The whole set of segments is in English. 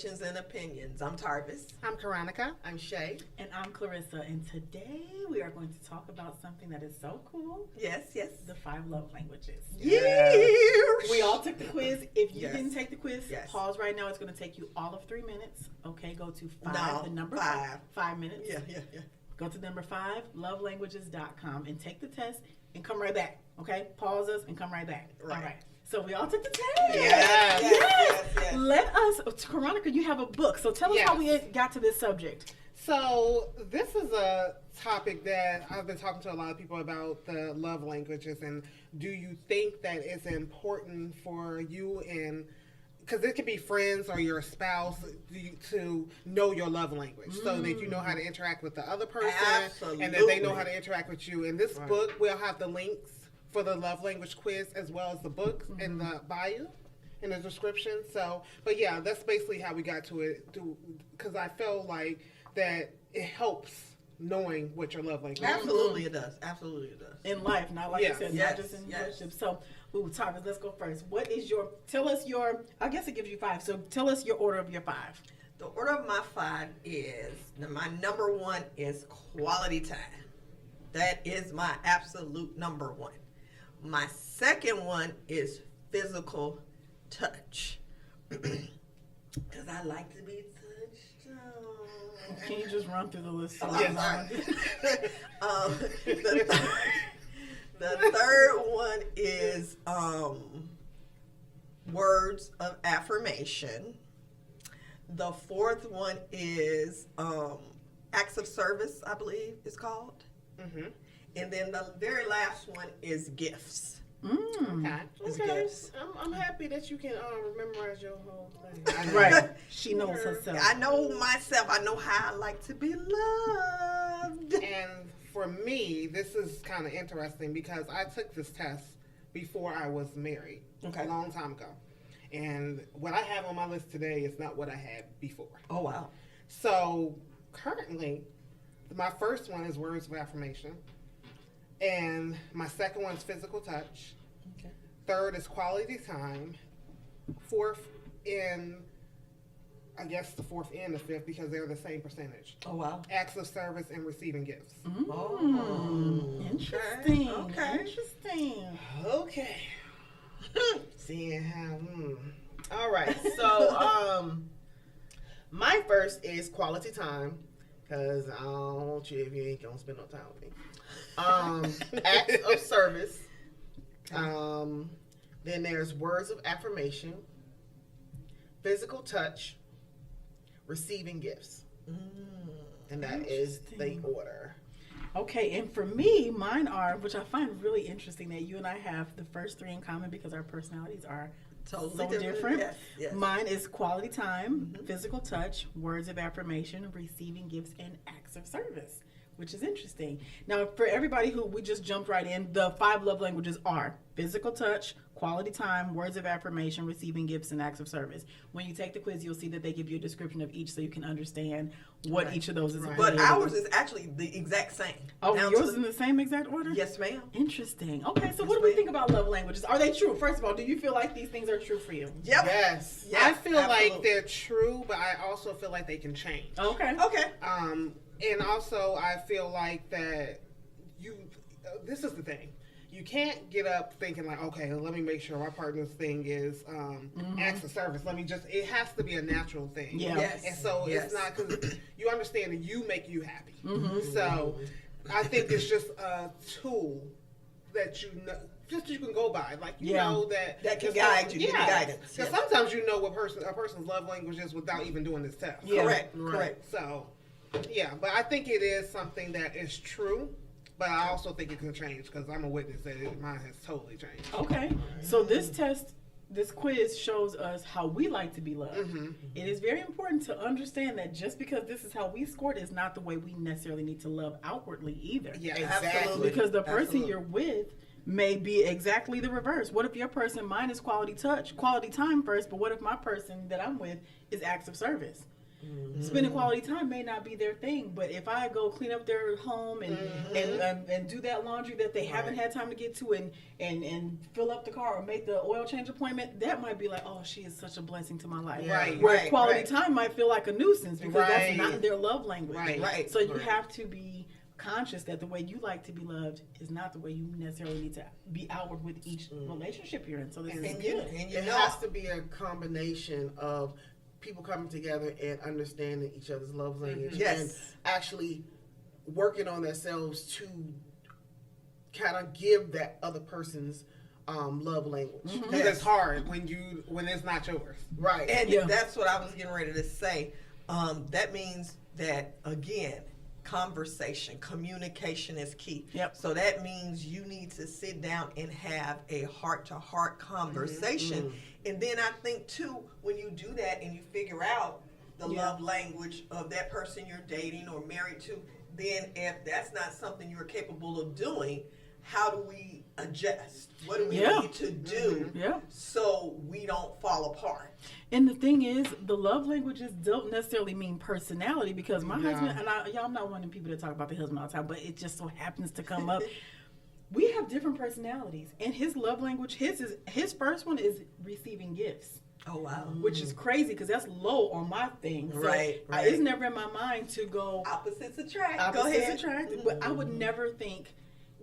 Inflections and Opinions. I'm Tarvis. I'm Karonica. I'm Shay. And I'm Clarissa, and today we are going to talk about something that is so cool. Yes, yes. The 5 love languages. Yes. We all took the quiz. If you Yes. didn't take the quiz, Yes. pause right now. It's going to take you all of 3 minutes. Okay, go to 5, No, the number 5. 5 minutes. Yeah. Go to number 5, lovelanguages.com, and take the test and come right back. Okay, pause us and come right back. Right. All right. So we all took the test. Yes. Let us, Karonica, you have a book. So tell us how we got to this subject. So this is a topic that I've been talking to a lot of people about, the love languages, and do you think that it's important for you, and because it could be friends or your spouse, to know your love language so that you know how to interact with the other person. Absolutely. And that they know how to interact with you. In this book, we'll have the links for the love language quiz as well as the book in the bio, in the description. So, but yeah, that's basically how we got to it, because I felt like that it helps knowing what your love language is. Absolutely it does. Absolutely it does. In life, not like Yes. you said, not just in relationships. So, Thomas, let's go first. What is tell us your, I guess it gives you 5, so tell us your order of your 5. The order of my 5 is, my number 1 is quality time. That is my absolute number 1. My second one is physical touch. Because I like to be touched. Can you just run through the list? Oh, I'm sorry. The third one is words of affirmation. The fourth one is acts of service, I believe it's called. Mm-hmm. And then the very last one is gifts. Okay. It's Okay. gifts. I'm happy that you can memorize your whole thing. Right. She knows herself. I know myself. I know how I like to be loved. And for me, this is kind of interesting because I took this test before I was married, a long time ago. And what I have on my list today is not what I had before. Oh, wow. So currently, my first one is words of affirmation. And my second one is physical touch. Okay. Third is quality time. Fourth, in I guess the fourth and the fifth, because they're the same percentage. Oh, wow. Acts of service and receiving gifts. Oh. Interesting. Okay. Interesting. Okay. Seeing how. All right. So, my first is quality time, because I don't want you if you ain't gonna spend no time with me. Acts of service. Then there's words of affirmation, physical touch, receiving gifts, and that is the order. Okay, and for me, mine are, which I find really interesting that you and I have the first 3 in common because our personalities are Totally so different. Yes. Mine is quality time, physical touch, words of affirmation, receiving gifts, and acts of service, which is interesting. Now, for everybody who we just jumped right in, the 5 love languages are physical touch, quality time, words of affirmation, receiving gifts, and acts of service. When you take the quiz, you'll see that they give you a description of each so you can understand what each of those is. But ours is actually the exact same. Oh, Down yours to is in the same exact order? Yes, ma'am. Interesting. Okay, so what do we think about love languages? Are they true? First of all, do you feel like these things are true for you? Yep. Yes. Yes, I feel absolutely. like they're true, but I also feel like they can change. Okay. Okay. And also I feel like that this is the thing. You can't get up thinking like, okay, let me make sure my partner's thing is acts of service. It has to be a natural thing. Yeah. Yes. And so Yes. it's not, because you understand that you make you happy. So I think it's just a tool that you know, just you can go by. Like, you know that can just guide you, give you Yeah. guidance. Because Yes. sometimes you know what a person's love language is without even doing this test. Yeah. Correct. So, yeah, but I think it is something that is true, but I also think it can change because I'm a witness that mine has totally changed. Okay. So this quiz shows us how we like to be loved. It is very important to understand that just because this is how we scored is not the way we necessarily need to love outwardly either. Yeah, Absolutely. exactly. Because the person Absolutely. you're with may be exactly the reverse. What if your person, mine is quality touch, quality time first, but what if my person that I'm with is acts of service? Spending quality time may not be their thing, but if I go clean up their home and do that laundry that they haven't had time to get to and fill up the car or make the oil change appointment, that might be like, oh, she is such a blessing to my life. Right. Where quality time might feel like a nuisance because that's Right. not their love language. Right. So you have to be conscious that the way you like to be loved is not the way you necessarily need to be outward with each relationship you're in. So this is And good. you It know, has to be a combination of people coming together and understanding each other's love language Yes. and actually working on themselves to kind of give that other person's love language. Because it's hard when it's not yours. Right. and Yeah. that's what I was getting ready to say. That means that, again, conversation, communication is key. Yep. So that means you need to sit down and have a heart-to-heart conversation. And then I think, too, when you do that and you figure out the love language of that person you're dating or married to, then if that's not something you're capable of doing, how do we adjust? What do we need to do so we don't fall apart? And the thing is, the love languages don't necessarily mean personality because my husband, and I'm not one of the people that talk about the husband all the time, but it just so happens to come up. We have different personalities, and his love language, his first one is receiving gifts. Oh, wow. Which is crazy because that's low on my thing. So Right. it's never in my mind to go Opposites attract. Go opposites ahead. attract. But I would never think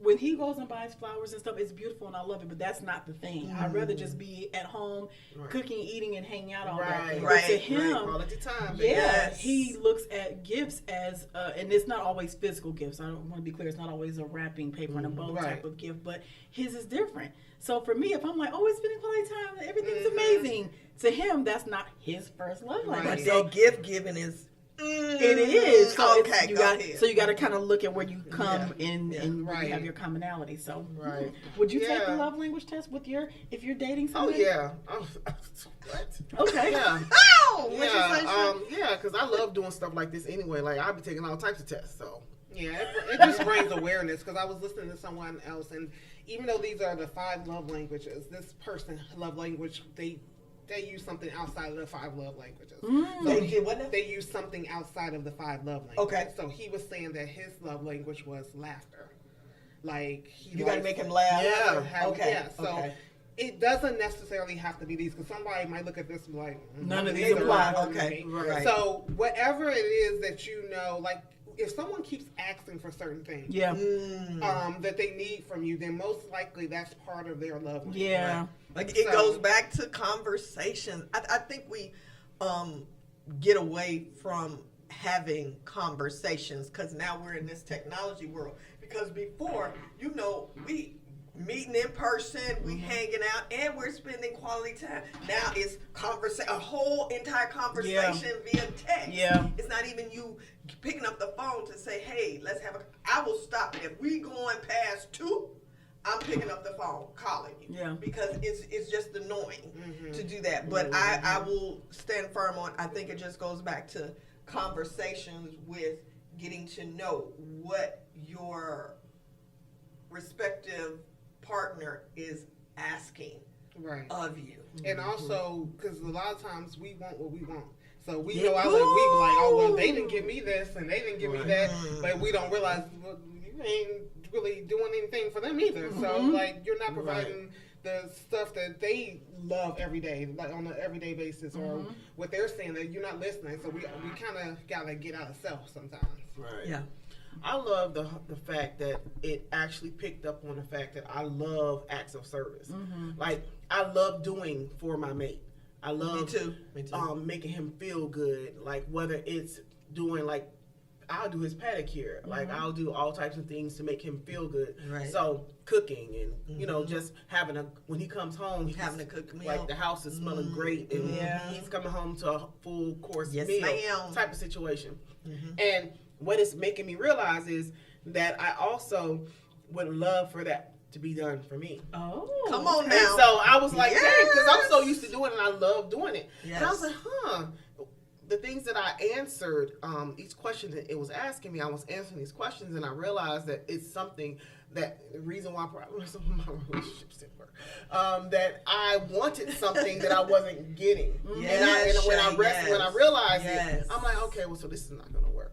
when he goes and buys flowers and stuff, it's beautiful and I love it, but that's not the thing. I'd rather just be at home cooking, eating, and hanging out all day. But to him, quality time. Yes. he looks at gifts as, and it's not always physical gifts. I want to be clear, it's not always a wrapping paper and a bow type of gift, but his is different. So for me, if I'm like, oh, it's spending quality time, everything's amazing, to him, that's not his first love language. But So that gift giving is. it is. So Okay, you go got, ahead. so you got to kind of look at where you come and you Right. have your commonality. So Right. would you take the Yeah. love language test with if you're dating Oh somebody? yeah. Oh, what? Okay. Yeah. Oh, what you say, Yeah. Sean? Yeah. Because I love doing stuff like this anyway. Like I'll be taking all types of tests. So. Yeah, it just brings awareness because I was listening to someone else, and even though these are the 5 love languages, this person love language they use something outside of the 5 love languages. So They did what now? they use something outside of the 5 love languages. Okay. So he was saying that his love language was laughter. Like You got to make him laugh. Yeah. Okay. Yeah. So. Okay. It doesn't necessarily have to be these because somebody might look at this and be like, None of these these are apply. not Okay. me. Right. So whatever it is that you know, like if someone keeps asking for certain things, Yeah. that they need from you, then most likely that's part of their love language. Yeah. Like it So- goes back to conversations. I think we get away from having conversations because now we're in this technology world. Because before, we meeting in person, we hanging out, and we're spending quality time. Now it's a whole entire conversation via text. Yeah. It's not even you picking up the phone to say, hey, let's have I will stop it. If we going past 2, I'm picking up the phone, calling you. Yeah. Because it's just annoying to do that. But I will stand firm on, I think it just goes back to conversations with getting to know what your respective partner is asking Right. of you. And also, because a lot of times we want what we want. So we Yeah. go out and we be like, oh, well, they didn't give me this and they didn't give me that. But we don't realize, well, you ain't really doing anything for them either. So, like, you're not providing the stuff that they love every day, like on an everyday basis, or what they're saying that you're not listening. So we kind of got to get out of self sometimes. Right. Yeah. I love the fact that it actually picked up on the fact that I love acts of service. Like I love doing for my mate. I love Me too. making him feel good. Like whether it's doing like I'll do his pedicure. Like I'll do all types of things to make him feel good. Right. So cooking and just having when he comes home, he's Having a cooked meal. like the house is smelling great and he's coming home to a full course Yes, meal ma'am. type of situation. And what it's making me realize is that I also would love for that to be done for me. Oh. Come on And now. so I was like, dang, because I'm so Yes. used to doing it and I love doing it. And I was Yes. like, the things that I answered, each question that it was asking me, I was answering these questions and I realized that it's something that the reason why probably some of my relationships didn't work, that I wanted something that I wasn't getting. Yes, and when yes, I realized yes. it, I'm like, okay, well, so this is not going to work.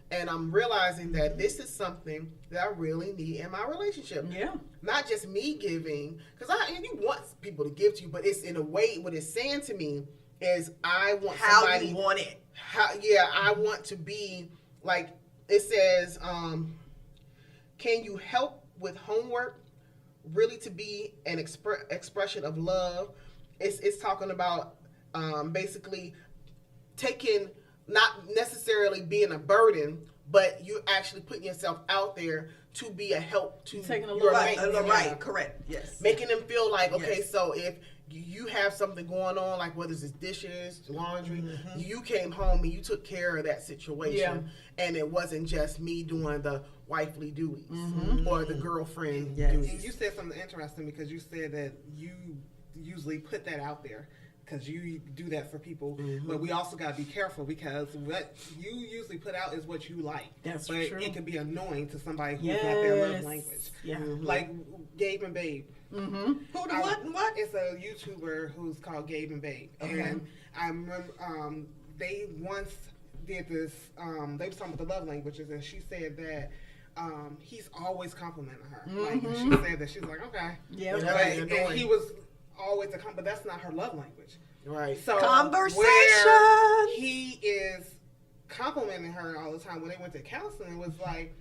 And I'm realizing that this is something that I really need in my relationship. Yeah. Not just me giving, because you want people to give to you, but it's in a way, what it's saying to me is I want How somebody. you want it. I want to be, like, it says, can you help with homework? Really to be an expression of love. It's talking about basically taking, not necessarily being a burden, but you actually putting yourself out there to be a help to Taking a your look. mate. Right, correct, yes. Making them feel like, okay, Yes. so if you have something going on, like whether it's dishes, laundry, you came home and you took care of that situation, and it wasn't just me doing the wifely duties or the girlfriend Yes. duties. And you said something interesting because you said that you usually put that out there because you do that for people. But we also got to be careful because what you usually put out is what you like. That's but true. it can be annoying to somebody who's not their love language. Yeah. Like Gabe and Babe. Who the what and what? It's a YouTuber who's called Gabe and Babe. Okay. And I remember they once did this, they was talking about the love languages, and she said that he's always complimenting her. Like, she said that she's like, okay. Yeah. And But, that's and annoying. he was always a but that's not her love language. Right. So Conversation. where he is complimenting her all the time when they went to counseling, it was like,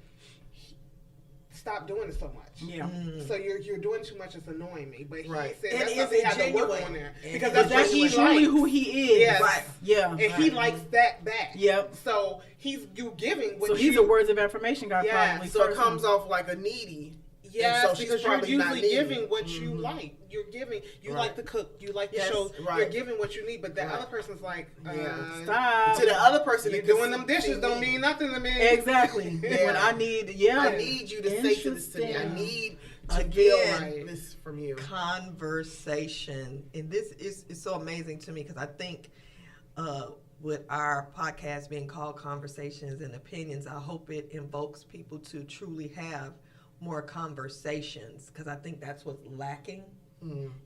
stop doing it so much. Yeah. So you're doing too much. It's annoying me. But he Right. said And that's is something it you have to work genuine? on there And because is that's it what That's he usually likes. who he is. Yes. Right. Yeah. And he likes that back. Yep. So you giving what So he's you. a words of affirmation guy, Yeah, probably. So it person. comes off like a needy. Yes, And so she's because you're probably not usually needing. giving what you like. You're giving. You Right. like to cook. You like to Yes, show. right. You're giving what you need. But the Right. other person's like, Yeah. Stop. To the other person, you're it could doing them dishes seem don't needy. mean nothing to me. Exactly. Yeah. When I need, I need you to say this to me. I Interesting. need to Again, feel right. this from you. Conversation. And this is so amazing to me because I think with our podcast being called Conversations and Opinions, I hope it invokes people to truly have more conversations because I think that's what's lacking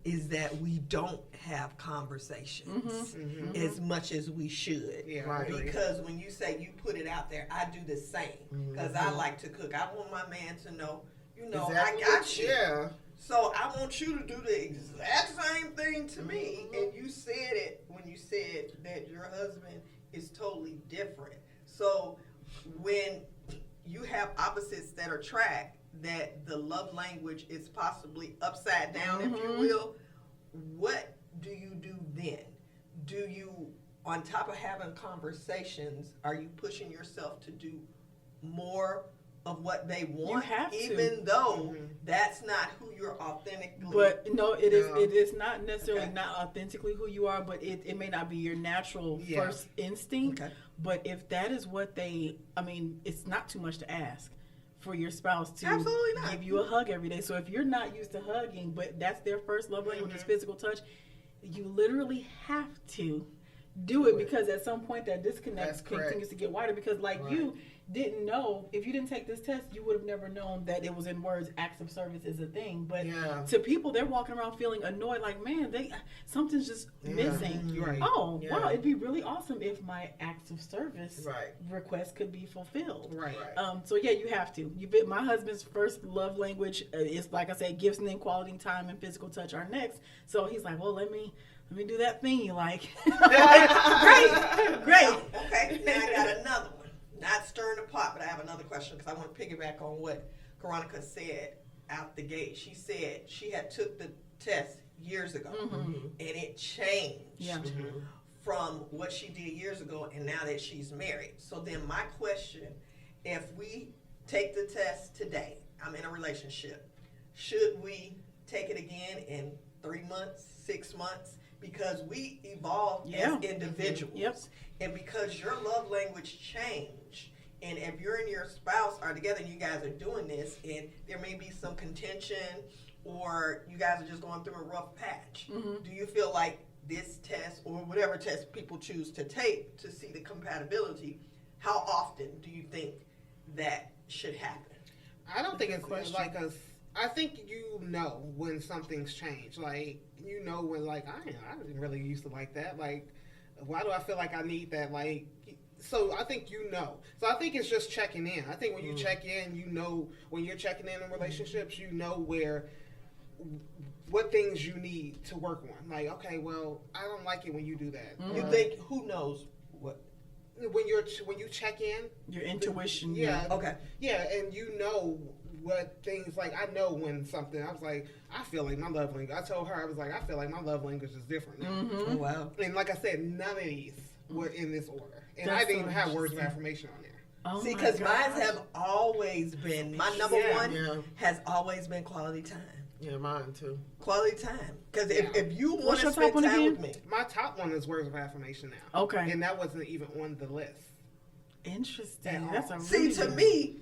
is that we don't have conversations as much as we should. Yeah, Right. I agree. Because when you say you put it out there, I do the same because I like to cook. I want my man to know, Exactly. I got you. Yeah. So I want you to do the exact same thing to me. And you said it when you said that your husband is totally different. So when you have opposites that attract, that the love language is possibly upside down, if you will, what do you do then? Do you, on top of having conversations, are you pushing yourself to do more of what they want, have to. even though that's not who you're authentically? But no, it is. No. It is not necessarily Okay. not authentically who you are, but it may not be your natural Yeah. first instinct. Okay. But if that is what it's not too much to ask for your spouse to Absolutely not. give you a hug every day. So if you're not used to hugging, but that's their first love language is physical touch, you literally have to do it because at some point that disconnect That's correct. continues to get wider because Right. you didn't know, if you didn't take this test, you would have never known that it was in words, acts of service is a thing. But Yeah. to people, they're walking around feeling annoyed, like, man, something's just missing. You're right. Oh, Yeah. wow, it'd be really awesome if my acts of service Right. request could be fulfilled. Right. Right. So yeah, you have to. My husband's first love language is, like I said, gifts and then quality time and physical touch are next. So he's like, well, let me do that thing you like. Great. Okay, now I got another one. Not stirring the pot, but I have another question because I want to piggyback on what Veronica said out the gate. She said she had took the test years ago and it changed Yeah. from what she did years ago and now that she's married. So then my question, if we take the test today, I'm in a relationship, should we take it again in 3 months, 6 months? Because we evolve Yeah. as individuals. Yep. And because your love language change, and if you and your spouse are together and you guys are doing this, and there may be some contention, or you guys are just going through a rough patch, do you feel like this test, or whatever test people choose to take to see the compatibility, how often do you think that should happen? I don't think it's question. like a. I think you know when something's changed. Like you know when like I didn't really used to like that. Like why do I feel like I need that? Like so I think you know. So I think it's just checking in. I think when you check in, you know when you're checking in relationships, you know what things you need to work on. Like okay, well I don't like it when you do that. You think who knows what? When you check in, Your intuition. yeah, Okay. yeah, and you know what things like I know when something I was like I feel like my love language. I told her I was like I feel like my love language is different now. Oh wow. And like I said, none of these were in this order, and That's I didn't so even have words of interesting. affirmation on there. Oh See, my because mine gosh. have always been my number Yeah. one Yeah. has always been quality time. Yeah, mine too. Quality time. Because Yeah. if you want What's to your top spend one time again? with me, My top one is words of affirmation now. Okay. And that wasn't even on the list. Interesting. At all. That's a see really to good- me,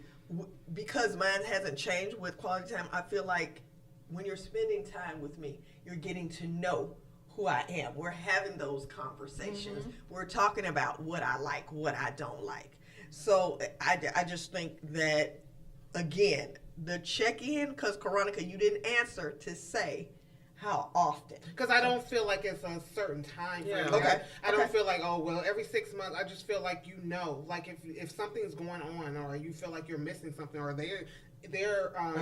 because mine hasn't changed with quality time, I feel like when you're spending time with me, you're getting to know who I am. We're having those conversations. We're talking about what I like, what I don't like. So I just think that, again, the check-in, because Veronica, you didn't answer to say how often. Because I don't feel like it's a certain time frame. Yeah. Like, Okay. I don't Okay. feel like, oh, well, every 6 months, I just feel like you know. Like, if something's going on or you feel like you're missing something or they're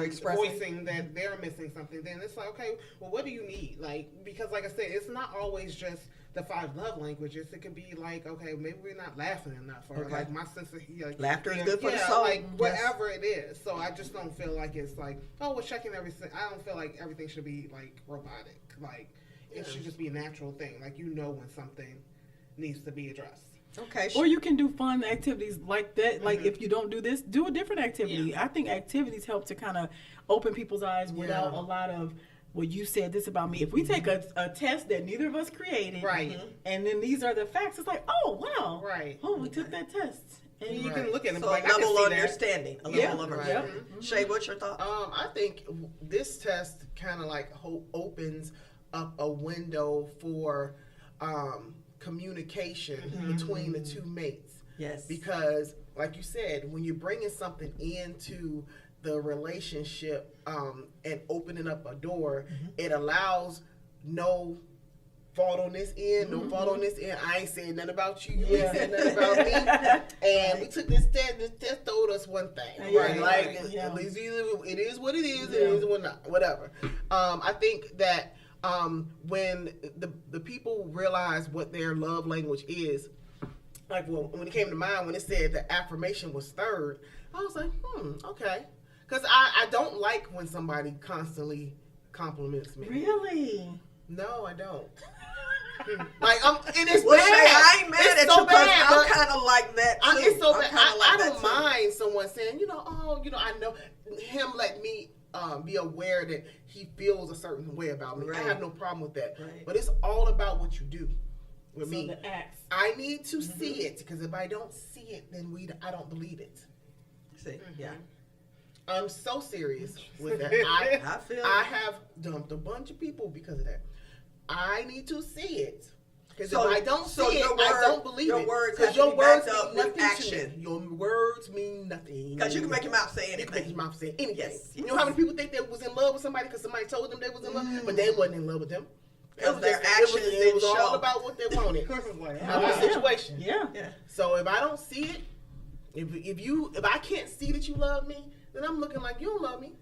expressing. voicing that they're missing something, then it's like, okay, well, what do you need? Like, because like I said, it's not always just the 5 love languages. It could be like, okay, maybe we're not laughing enough, or Okay. like my sense of like, Laughter is yeah, good for the yeah, soul. like Yes. whatever it is. So I just don't feel like it's like, oh, we're checking everything. I don't feel like everything should be like robotic. Like it should just be a natural thing. Like you know when something needs to be addressed. Okay. Or you can do fun activities like that. Like if you don't do this, do a different activity. Yeah. I think activities help to kind of open people's eyes without Yeah. a lot of, well, you said this about me. If we take a test that neither of us created, Right. and then these are the facts, it's like, oh, wow. Right. Oh, we took that test. And You Right. can look at it and So be like, I can level see of that. understanding. A Yeah. level of Right. understanding. Yep. Shay, what's your thought? I think this test kind of like opens up a window for communication between the two mates. Yes. Because, like you said, when you're bringing something into the relationship and opening up a door, it allows no fault on this end, no fault on this end. I ain't saying nothing about you. You ain't saying nothing about me. And we took this test. This test told us one thing, Yeah, right? Like right, yeah. at least either it is what it is, Yeah. it is what not, whatever. I think that when the people realize what their love language is, like when it came to mind, when it said the affirmation was third, I was like, okay. Because I don't like when somebody constantly compliments me. Really? No, I don't. Like, and it's Well, bad. Shay, I ain't mad It's at so you because bad, I'm but kind of like that too. it's so I'm bad. kinda like I that don't too. mind someone saying, I know him let me be aware that he feels a certain way about me. Right. I have no problem with that. Right. But it's all about what you do with So me. the acts. I need to see it, because if I don't see it, then I don't believe it. See, yeah. I'm so serious with that. I feel I have dumped a bunch of people because of that. I need to see it. Because So- if I don't so see it, your I word- don't believe your it. words Because have to your be words backed up mean with nothing to action. me. Your words mean nothing. Because you can make your mouth say You can make anything. your mouth say anything. Yes, You know how many people think they was in love with somebody because somebody told them they was in love, but they wasn't in love with them. Because their it actions was didn't all show. about what they wanted. Like, That was the situation. Yeah. Yeah. So if I don't see it, if I can't see that you love me, then I'm looking like you don't love me.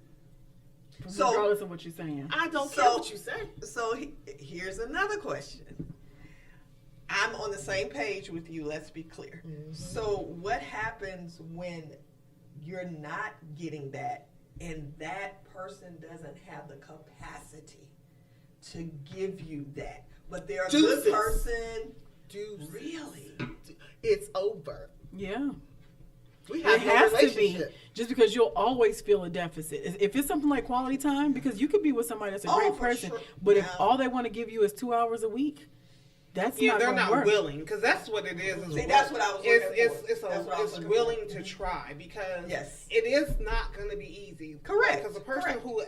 So- Regardless of what you're saying. I don't So- care what you say. So here's another question. I'm on the same page with you, let's be clear. So what happens when you're not getting that and that person doesn't have the capacity to give you that? But they're a Deuces. good person. Deuces. Really? It's over. Yeah. We It have no has to be, relationship. just because you'll always feel a deficit. If it's something like quality time, because you could be with somebody that's a Oh, great for person, sure. but if Yeah. all they want to give you is 2 hours a week, that's yeah, not they're going to not work. willing because that's what it is. See, that's what I was looking It's for. it's That's what I was it's looking willing for. to try because Yes. it is not going to be easy. Correct. Because the person Correct. who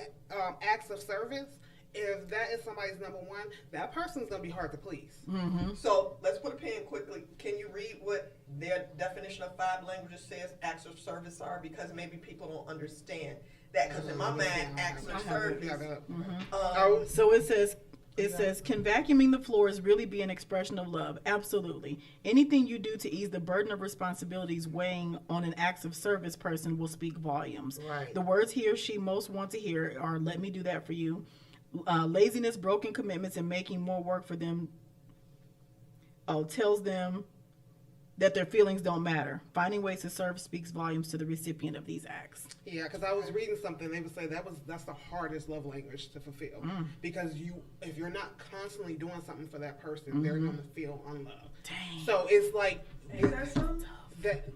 acts of service, if that is somebody's number one, that person's going to be hard to please. Mm-hmm. So let's put a pin quickly. Can you read what their definition of 5 languages says acts of service are? Because maybe people don't understand that because in my mind, acts of service. So it says, can vacuuming the floors really be an expression of love? Absolutely. Anything you do to ease the burden of responsibilities weighing on an acts of service person will speak volumes. Right. The words he or she most want to hear are, let me do that for you. Laziness, broken commitments, and making more work for them tells them that their feelings don't matter. Finding ways to serve speaks volumes to the recipient of these acts. Yeah, because I was reading something, they would say that's the hardest love language to fulfill. Because if you're not constantly doing something for that person, they're going to feel unloved. Dang. So it's like Tough. that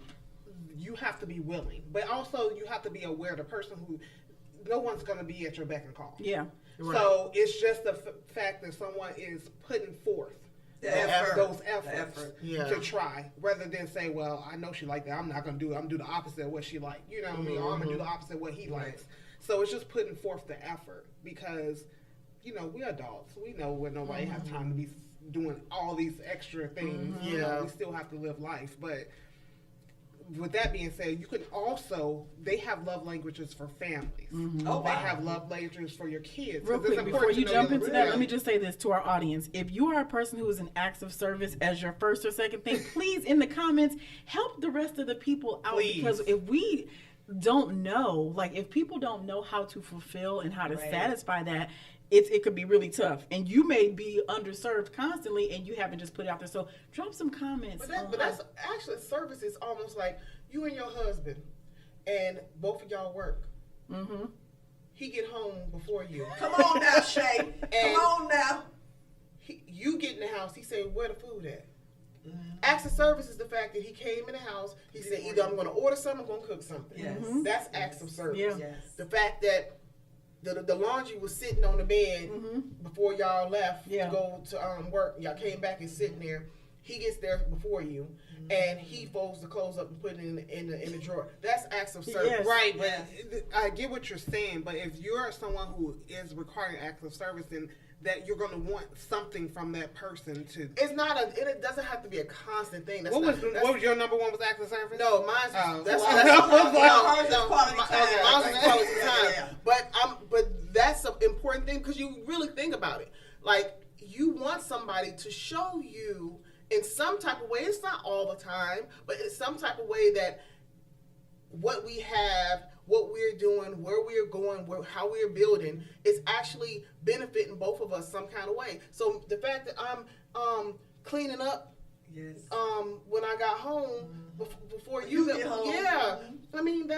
you have to be willing, but also you have to be aware the person who no one's going to be at your beck and call. Yeah. Right. So it's just the fact that someone is putting forth those efforts to try, rather than say, well, I know she like that, I'm not going to do it, I'm going to do the opposite of what she like, you know what I mean, or I'm going to do the opposite of what he likes. So it's just putting forth the effort, because, you know, we're adults, we know when nobody has time to be doing all these extra things. You know, we still have to live life. But with that being said, you can also, they have love languages for families. Oh, They wow. have love languages for your kids. Real 'Cause it's quick, before important you to know jump your into that, let me language. just say this to our audience. If you are a person who is in acts of service as your first or second thing, please, in the comments, help the rest of the people out. Please. Because if we don't know, like if people don't know how to fulfill and how to satisfy that, it could be really tough. And you may be underserved constantly and you haven't just put it out there. So drop some comments. But that's actually, service is almost like you and your husband, and both of y'all work. He get home before you. Come on now, Shay. Come on now. You get in the house, he say, where the food at? Acts of service is the fact that he came in the house, he said, either I'm going to order something, I'm going to cook something. Yes. That's acts of service. Yeah. Yes. The fact that the laundry was sitting on the bed before y'all left to go to work, y'all came back and sitting there. He gets there before you, and he folds the clothes up and put it in the drawer. That's acts of service. Yes. Right, but I get what you're saying, but if you're someone who is requiring acts of service, then that you're going to want something from that person to... It's not it doesn't have to be a constant thing. That's What not, was your number one was acts of service? No, mine's Oh. Ours is quality time. Mine's is quality time. Yeah. But that's an important thing, because you really think about it. Like, you want somebody to show you in some type of way. It's not all the time, but it's some type of way that what we have, what we're doing, where we're going, how we're building is actually benefiting both of us some kind of way. So the fact that I'm cleaning up Yes. when I got home before You you get home. yeah, I mean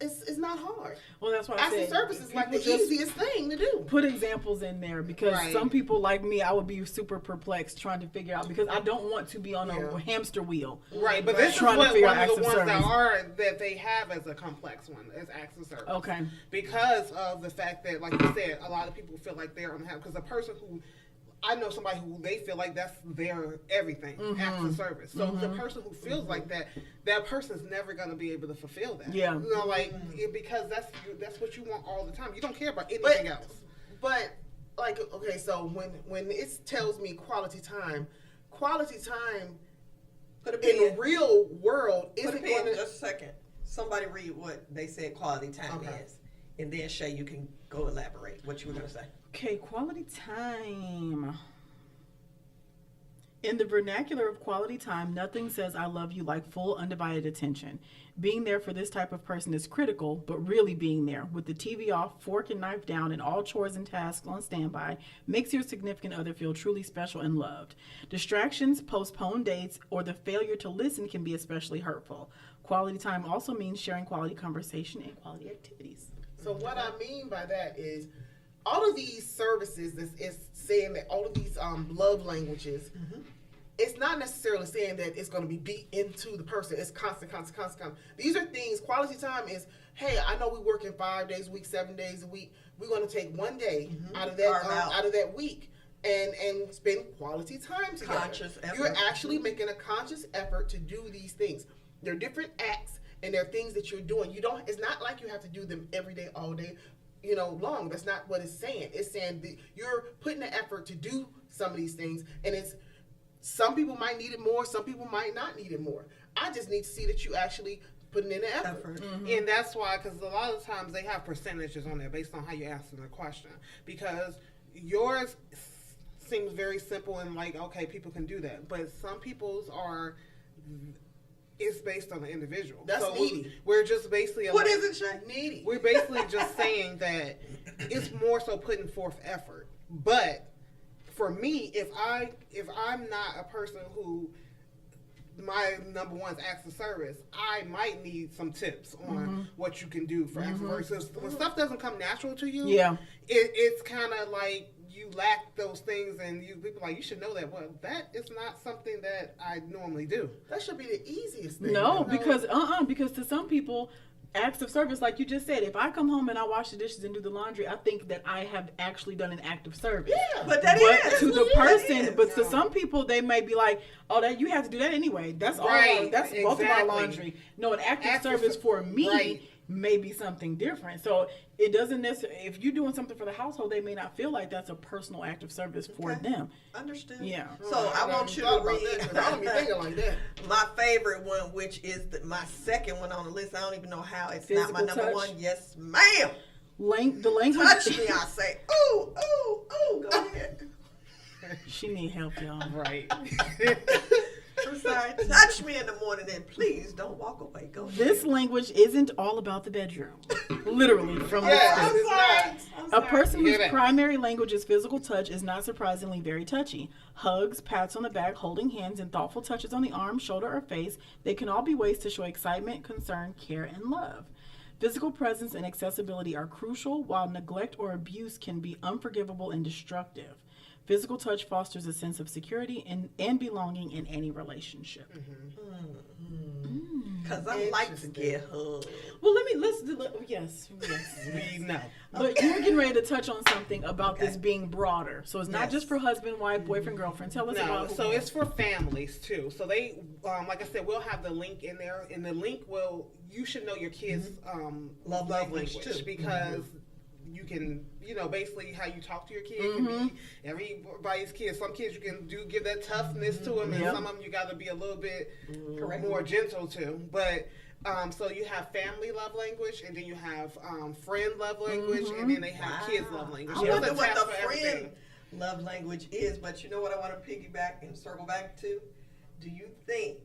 it's not hard. Well, that's why I Acts of said service is like the people just easiest thing to do. put examples in there, because Right. some people like me, I would be super perplexed trying to figure out, because I don't want to be on a Yeah. hamster wheel. Right, but this is Trying to what figure one out of the acts of ones service. that they have as a complex one, as acts of service. Okay. Because of the fact that, like you said, a lot of people feel like they're on the house. Because a person who, I know somebody who they feel like that's their everything, acts of service. So the person who feels like that person's never going to be able to fulfill that. Yeah. You know, like, because that's what you want all the time. You don't care about anything else. But like, okay, so when it tells me quality time Put a in pin. the real world Put a isn't pin going to. just a second. Somebody read what they said quality time Okay. is. And then Shay, you can go elaborate what you were going to say. Okay, quality time. In the vernacular of quality time, nothing says I love you like full undivided attention. Being there for this type of person is critical, but really being there, with the TV off, fork and knife down, and all chores and tasks on standby, makes your significant other feel truly special and loved. Distractions, postponed dates, or the failure to listen can be especially hurtful. Quality time also means sharing quality conversation and quality activities. So what I mean by that is, all of these services is saying that all of these love languages, it's not necessarily saying that it's going to be beat into the person. It's constant. These are things, quality time is, hey, I know we work in 5 days a week, 7 days a week. We're going to take one day out of that week and spend quality time together. Conscious effort. You're actually making a conscious effort to do these things. They're different acts, and they're things that you're doing. It's not like you have to do them every day, all day, long. That's not what it's saying. It's saying that you're putting the effort to do some of these things, and some people might need it more, some people might not need it more. I just need to see that you actually putting in the effort. And that's why, because a lot of times they have percentages on there based on how you answer the question. Because yours seems very simple and like, okay, people can do that. But some people's are, it's based on the individual. That's so needy. We're just basically What is it, Shay? Needy. We're basically just saying that it's more so putting forth effort. But for me, if I'm not a person who my number one is acts of service, I might need some tips on what you can do for acts of service. When stuff doesn't come natural to you, it's kind of like you lack those things, and people like, you should know that. Well, that is not something that I normally do. That should be the easiest thing. No, because to some people, acts of service, like you just said, if I come home and I wash the dishes and do the laundry, I think that I have actually done an act of service. Yeah, But that But is to the that person, is. but to some people, they may be like, "Oh, that you have to do that anyway. That's all. Right, That's both of our exactly. laundry." No, an act of Act of service for me right. may be something different. So it doesn't necessarily. If you're doing something for the household, they may not feel like that's a personal act of service for Okay. them. Understood. Yeah. So I want you to read I don't be thinking like that. my favorite one, which is my second one on the list. I don't even know how it's not my Physical number touch? one. Yes, ma'am. The language. Touch me, I say. Ooh, ooh, ooh. Go ahead. She need help, y'all. Right. I'm sorry. Touch me in the morning, and please don't walk away. Go ahead. This language isn't all about the bedroom. Literally, from Yes, the it's not. A person whose Hear that. primary language is physical touch is not surprisingly very touchy. Hugs, pats on the back, holding hands, and thoughtful touches on the arm, shoulder, or face, they can all be ways to show excitement, concern, care, and love. Physical presence and accessibility are crucial, while neglect or abuse can be unforgivable and destructive. Physical touch fosters a sense of security and belonging in any relationship. Because I like to get hugged. Well, yes. We know. But you were getting ready to touch on something about Okay. this being broader. So it's not Yes. just for husband, wife, boyfriend, girlfriend. Tell us No, about so it's for families too. So they, like I said, we'll have the link in there, and the link you should know your kids' love language too. because you can, basically how you talk to your kid can be everybody's kid. Some kids you can give that toughness to them, and Yep. some of them you got to be a little bit Correct. more gentle to. But so you have family love language, and then you have friend love language, and then they have kids love language. I So wonder it's a what test the for everything. friend love language is, but you know what I want to piggyback and circle back to? Do you think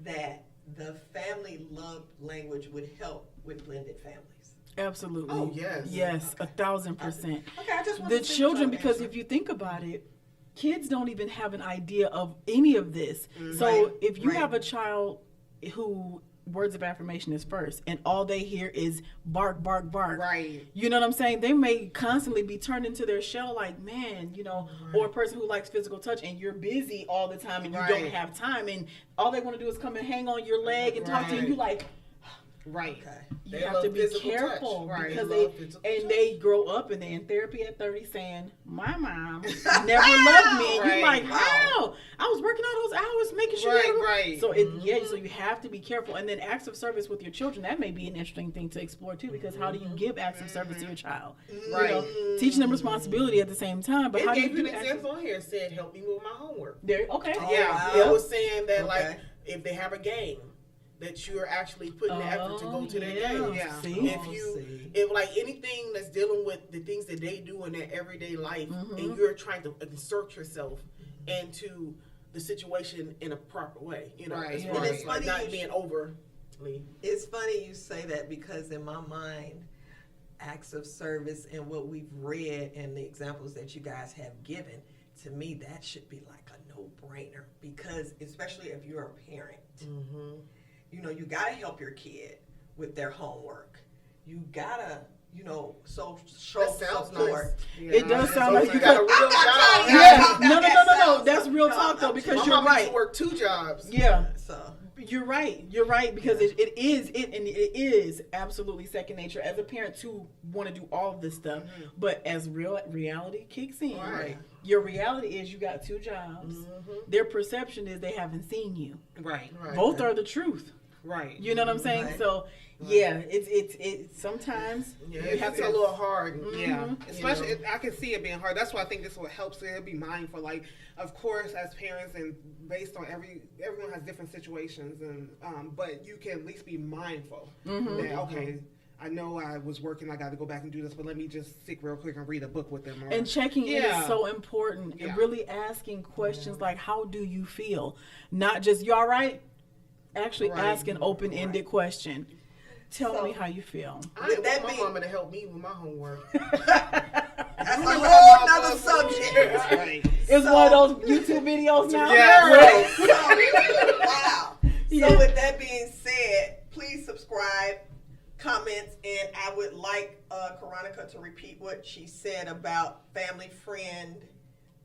that the family love language would help with blended families? Absolutely. Oh, yes. Yes, Okay. 1,000%. Okay, I just want The to see children, your because answer. if you think about it, kids don't even have an idea of any of this. So Right, if you right. have a child who words of affirmation is first and all they hear is bark, bark, bark. Right. You know what I'm saying? They may constantly be turned into their shell like, man, or a person who likes physical touch and you're busy all the time and you don't Right. have time and all they want to do is come and hang on your leg and talk to you and Right. you like, Right. Okay. you They have love to be physical careful touch. Right. because They love physical touch. they grow up and they're in therapy at 30 saying, my mom never loved me. And Right. you're like, Wow. how? I was working all those hours making sure. Right, you had-" right. So so you have to be careful. And then acts of service with your children, that may be an interesting thing to explore too, because how do you give acts of service to your child? Right. Teaching them responsibility at the same time. But It how do you gave you do an acts example on here. It said, help me with my homework. there? Okay. Oh, Yeah. wow. It was saying that, like, Okay. if they have a game, that you're actually putting the effort to go to their yeah. game. Yeah. See? If like anything that's dealing with the things that they do in their everyday life, Mm-hmm. and you're trying to insert yourself into the situation in a proper way, Right. as Yeah. far And as it's like funny not you being overly. It's funny you say that because in my mind, acts of service and what we've read and the examples that you guys have given, to me, that should be like a no-brainer because especially if you're a parent, you got to help your kid with their homework. You got to, show That sounds support. nice. It does sound So like you got a real I'm job. trying Yeah. to- No. That That's real sounds- talk though, no, because My you're mom used right. to work 2 jobs. Yeah. So, You're right because it is absolutely second nature as a parent to want to do all of this stuff, but as reality kicks in, Right. your reality is you got 2 jobs. Their perception is they haven't seen you. Right. Right. Both are the truth. Right. You know what I'm saying? Right. So yeah, it's sometimes Yeah, you have it's to. a little hard. Yeah, especially You know. I can see it being hard. That's why I think this is what helps it. Be mindful. Like, of course, as parents, and based on everyone has different situations, and but you can at least be mindful that okay, I know I was working, I got to go back and do this, but let me just sit real quick and read a book with them. Or, And checking in Yeah. is so important. Yeah. And really asking questions like, "How do you feel?" Not just "You all right?" Actually, Right. ask an open-ended question. Tell So- me how you feel. I With didn't that want my being- mama to help me with my homework. That's a whole nother subject. Right. It's So- one of those YouTube videos now. Yeah. So, wow. Yeah. So with that being said, please subscribe, comments, and I would like Karonica to repeat what she said about family friend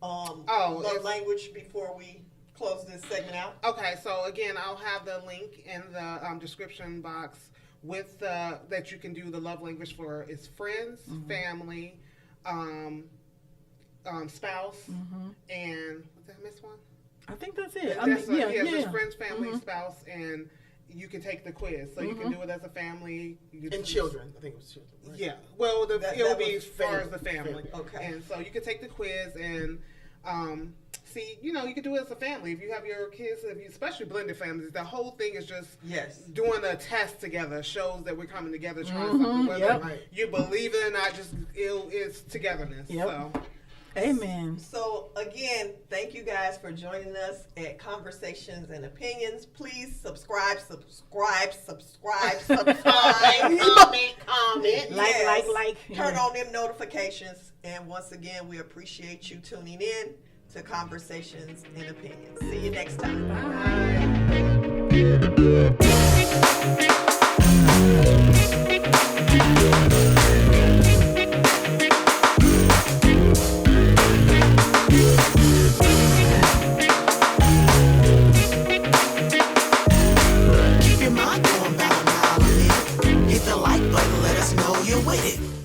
love it's- language before we close this segment out. Okay, so again, I'll have the link in the description box with that you can do the love language for is friends, family, spouse, and did I miss one? I think that's it. That's yeah. friends, family, spouse, and you can take the quiz. So you can do it as a family. You can And children. I think it was children. Right? Yeah, well, That it'll be was as far as family. the family. Okay. And so you can take the quiz and see, you can do it as a family. If you have your kids, especially blended families, the whole thing is just Yes. doing a test together shows that we're coming together trying something, whether yep. Right. you believe it or not, just it's togetherness. Yep. So Amen. So again, thank you guys for joining us at Conversations and Opinions. Please subscribe. Comment, Yes. Like. Turn Yeah. on them notifications. And once again, we appreciate you tuning in to Conversations and Opinions. See you next time. Keep your mind going about a mile a minute. Hit the like button, let us know you're with it.